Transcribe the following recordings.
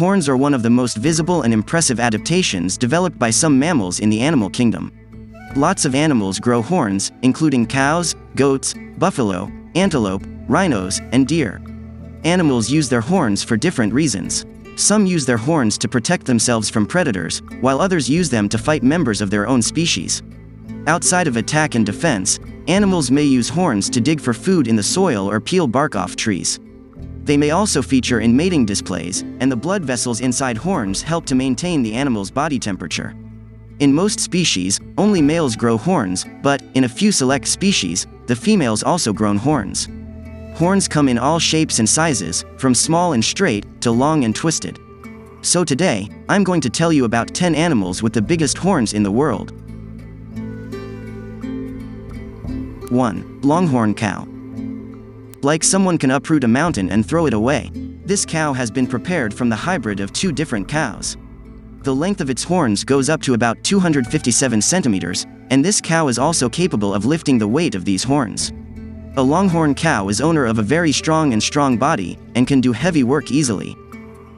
Horns are one of the most visible and impressive adaptations developed by some mammals in the animal kingdom. Lots of animals grow horns, including cows, goats, buffalo, antelope, rhinos, and deer. Animals use their horns for different reasons. Some use their horns to protect themselves from predators, while others use them to fight members of their own species. Outside of attack and defense, animals may use horns to dig for food in the soil or peel bark off trees. They may also feature in mating displays, and the blood vessels inside horns help to maintain the animal's body temperature. In most species, only males grow horns, but, in a few select species, the females also grow horns. Horns come in all shapes and sizes, from small and straight, to long and twisted. So today, I'm going to tell you about 10 animals with the biggest horns in the world. 1. Longhorn cow. Like someone can uproot a mountain and throw it away, this cow has been prepared from the hybrid of two different cows. The length of its horns goes up to about 257 centimeters, and this cow is also capable of lifting the weight of these horns. A longhorn cow is owner of a very strong body, and can do heavy work easily.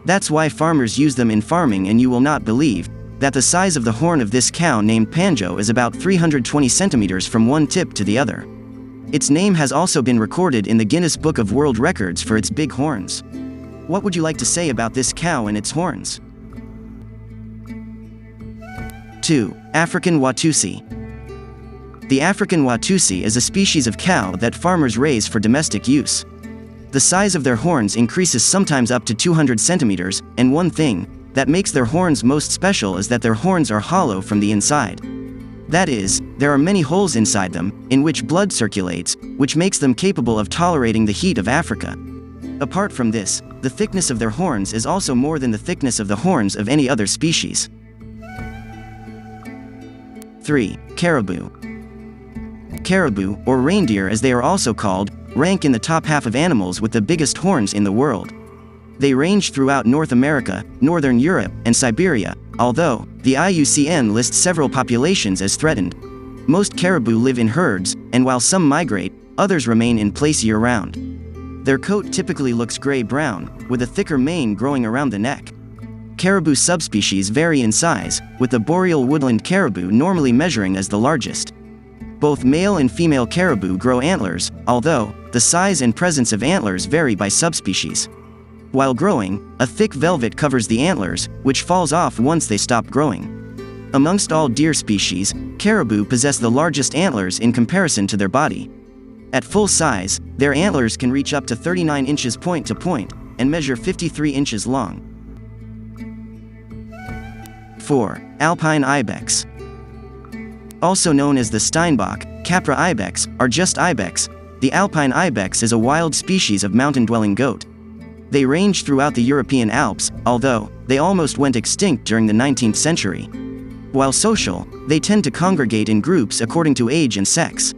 That's why farmers use them in farming, and you will not believe that the size of the horn of this cow named Panjo is about 320 centimeters from one tip to the other. Its name has also been recorded in the Guinness Book of World Records for its big horns. What would you like to say about this cow and its horns? 2. African watusi. The African watusi is a species of cow that farmers raise for domestic use. The size of their horns increases sometimes up to 200 centimeters, and one thing that makes their horns most special is that their horns are hollow from the inside. That is, there are many holes inside them, in which blood circulates, which makes them capable of tolerating the heat of Africa. Apart from this, the thickness of their horns is also more than the thickness of the horns of any other species. 3. Caribou. Caribou, or reindeer as they are also called, rank in the top half of animals with the biggest horns in the world. They range throughout North America, Northern Europe, and Siberia, although the IUCN lists several populations as threatened. Most caribou live in herds, and while some migrate, others remain in place year-round. Their coat typically looks gray-brown, with a thicker mane growing around the neck. Caribou subspecies vary in size, with the boreal woodland caribou normally measuring as the largest. Both male and female caribou grow antlers, although the size and presence of antlers vary by subspecies. While growing, a thick velvet covers the antlers, which falls off once they stop growing. Amongst all deer species, caribou possess the largest antlers in comparison to their body. At full size, their antlers can reach up to 39 inches point to point, and measure 53 inches long. 4. Alpine Ibex. Also known as the Steinbok, Capra ibex, or just ibex, the Alpine Ibex is a wild species of mountain-dwelling goat. They range throughout the European Alps, although they almost went extinct during the 19th century. While social, they tend to congregate in groups according to age and sex.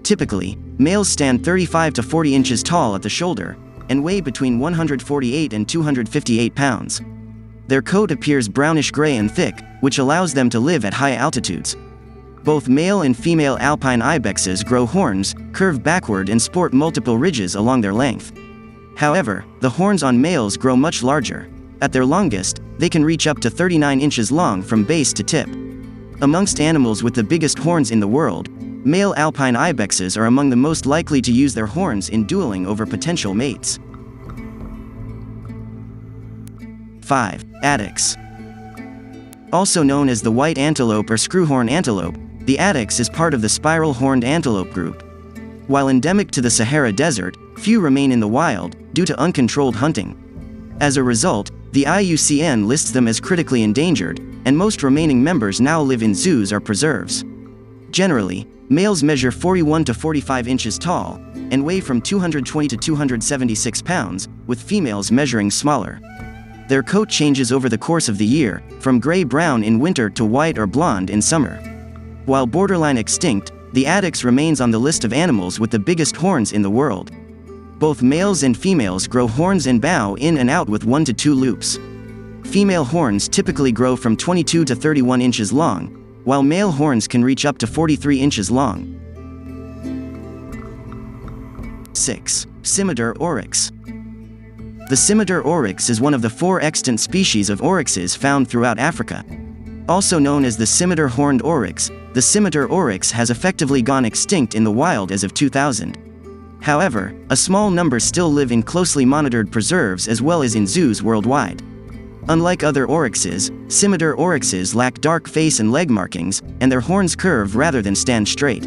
Typically, males stand 35 to 40 inches tall at the shoulder, and weigh between 148 and 258 pounds. Their coat appears brownish-gray and thick, which allows them to live at high altitudes. Both male and female Alpine Ibexes grow horns, curve backward and sport multiple ridges along their length. However, the horns on males grow much larger. At their longest, they can reach up to 39 inches long from base to tip. Amongst animals with the biggest horns in the world, male Alpine Ibexes are among the most likely to use their horns in dueling over potential mates. 5. Addicts. Also known as the white antelope or screwhorn antelope, the Addicts is part of the spiral-horned antelope group. While endemic to the Sahara Desert, few remain in the wild, due to uncontrolled hunting. As a result, the IUCN lists them as critically endangered, and most remaining members now live in zoos or preserves. Generally, males measure 41 to 45 inches tall, and weigh from 220 to 276 pounds, with females measuring smaller. Their coat changes over the course of the year, from gray-brown in winter to white or blonde in summer. While borderline extinct, the Addicts remains on the list of animals with the biggest horns in the world. Both males and females grow horns and bow in and out with 1 to 2 loops. Female horns typically grow from 22 to 31 inches long, while male horns can reach up to 43 inches long. 6. Scimitar-Oryx. The scimitar oryx is one of the 4 extant species of oryxes found throughout Africa. Also known as the Scimitar-Horned oryx, the scimitar oryx has effectively gone extinct in the wild as of 2000. However, a small number still live in closely monitored preserves as well as in zoos worldwide. Unlike other oryxes, scimitar oryxes lack dark face and leg markings, and their horns curve rather than stand straight.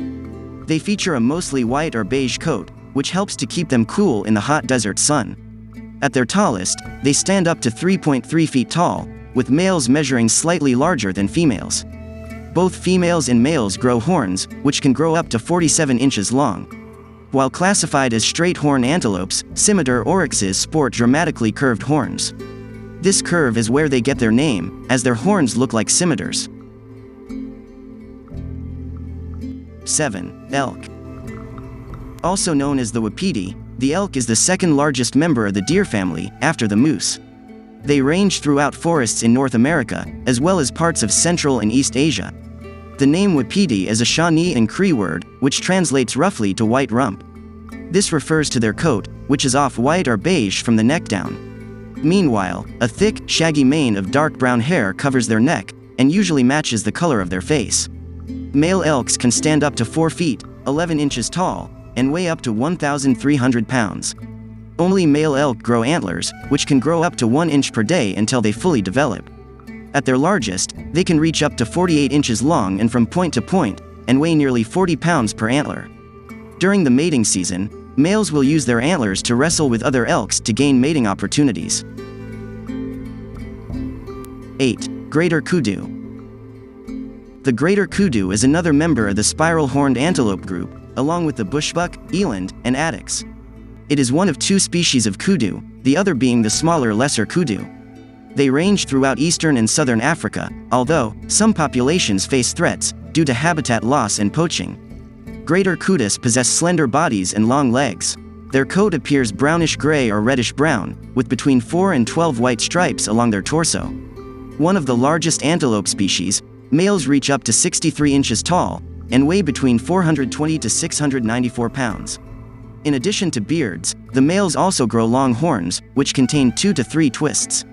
They feature a mostly white or beige coat, which helps to keep them cool in the hot desert sun. At their tallest, they stand up to 3.3 feet tall, with males measuring slightly larger than females. Both females and males grow horns, which can grow up to 47 inches long. While classified as straight-horn antelopes, scimitar oryxes sport dramatically curved horns. This curve is where they get their name, as their horns look like scimitars. 7. Elk. Also known as the wapiti, the elk is the second largest member of the deer family, after the moose. They range throughout forests in North America, as well as parts of Central and East Asia. The name wapiti is a Shawnee and Cree word, which translates roughly to white rump. This refers to their coat, which is off-white or beige from the neck down. Meanwhile, a thick, shaggy mane of dark brown hair covers their neck, and usually matches the color of their face. Male elks can stand up to 4 feet, 11 inches tall, and weigh up to 1,300 pounds. Only male elk grow antlers, which can grow up to 1 inch per day until they fully develop. At their largest, they can reach up to 48 inches long and from point to point, and weigh nearly 40 pounds per antler. During the mating season, males will use their antlers to wrestle with other elks to gain mating opportunities. 8. Greater Kudu. The greater kudu is another member of the spiral-horned antelope group, along with the bushbuck, eland, and Addicts. It is one of 2 species of kudu, the other being the smaller lesser kudu. They range throughout eastern and southern Africa, although some populations face threats due to habitat loss and poaching. Greater kudus possess slender bodies and long legs. Their coat appears brownish-gray or reddish-brown, with between 4 and 12 white stripes along their torso. One of the largest antelope species, males reach up to 63 inches tall, and weigh between 420 to 694 pounds. In addition to beards, the males also grow long horns, which contain 2 to 3 twists.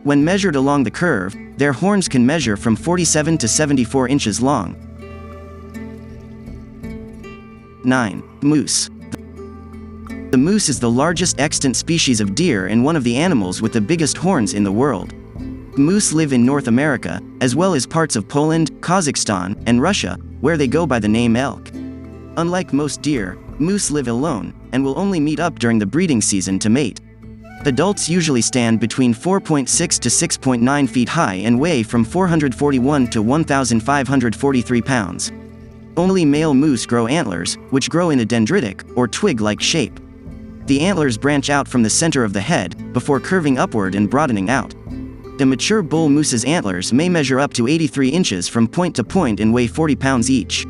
When measured along the curve, their horns can measure from 47 to 74 inches long. 9. Moose. The moose is the largest extant species of deer and one of the animals with the biggest horns in the world. Moose live in North America, as well as parts of Poland, Kazakhstan, and Russia, where they go by the name elk. Unlike most deer, moose live alone, and will only meet up during the breeding season to mate. Adults usually stand between 4.6 to 6.9 feet high and weigh from 441 to 1,543 pounds. Only male moose grow antlers, which grow in a dendritic, or twig-like shape. The antlers branch out from the center of the head, before curving upward and broadening out. The mature bull moose's antlers may measure up to 83 inches from point to point and weigh 40 pounds each.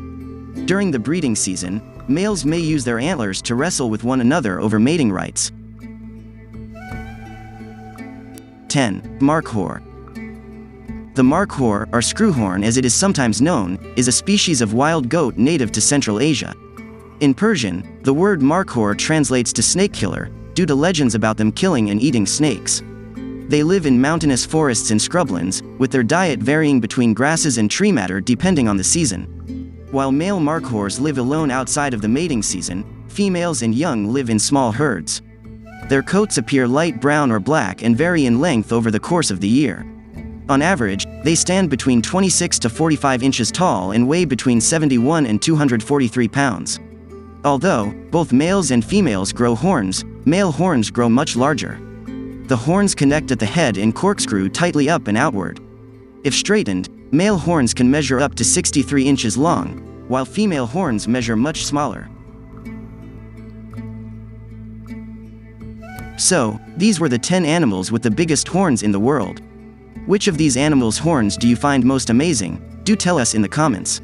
During the breeding season, males may use their antlers to wrestle with one another over mating rights. 10. Markhor. The Markhor, or screwhorn as it is sometimes known, is a species of wild goat native to Central Asia. In Persian, the word Markhor translates to snake killer, due to legends about them killing and eating snakes. They live in mountainous forests and scrublands, with their diet varying between grasses and tree matter depending on the season. While male Markhors live alone outside of the mating season, females and young live in small herds. Their coats appear light brown or black and vary in length over the course of the year. On average, they stand between 26 to 45 inches tall and weigh between 71 and 243 pounds. Although both males and females grow horns, male horns grow much larger. The horns connect at the head and corkscrew tightly up and outward. If straightened, male horns can measure up to 63 inches long, while female horns measure much smaller. So, these were the 10 animals with the biggest horns in the world. Which of these animals' horns do you find most amazing? Do tell us in the comments.